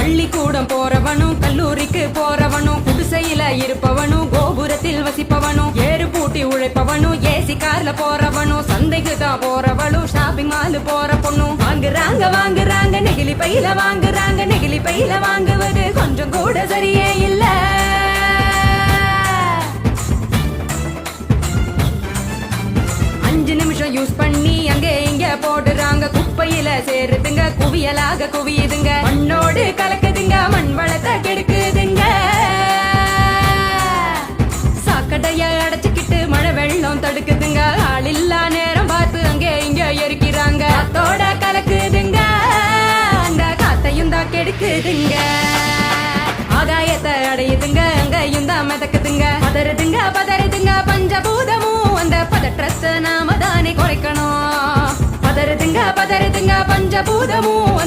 பள்ளிக்கூடம் போறவனும் கல்லூரிக்கு போறவனும் குடிசையில இருப்பவனும் கோபுரத்தில் வசிப்பவனும் ஏறு பூட்டி உழைப்பவனும் ஏசி கார்ல போறவனும் சந்தைக்கு தான் போறவளும் ஷாப்பிங் மால் போற பொண்ணும் வாங்குறாங்க நெகிழி பையில வாங்குறாங்க நெகிழி பையில வாங்குவது கொஞ்சம் கூட சரியே இல்ல. அஞ்சு நிமிஷம் யூஸ் பண்ணி அங்கே இங்க போடுறாங்க குப்பையில சேருதுங்க குவியலாக குவியுதுங்க மண்ணோடு கலக்குதுங்க மண் வளத்தை கெடுக்குதுங்க. சாக்கடைய அடைச்சுக்கிட்டு மழை வெள்ளம் தடுக்குதுங்க ஆள் இல்லா நேரம் பார்த்து அங்கே இங்க எரிக்கிறாங்க காத்தோட கலக்குதுங்க அந்த காத்தையும் தான் கெடுக்குதுங்க. ஆகாயத்தை அடையுதுங்க அங்கையும் தான் மிதக்குதுங்க பதறுதுங்க பஞ்சபூதமும் அந்த பதற்றத்தை நாம தானே குறைக்கணும். பதறுதுங்க பஞ்சபூதமும்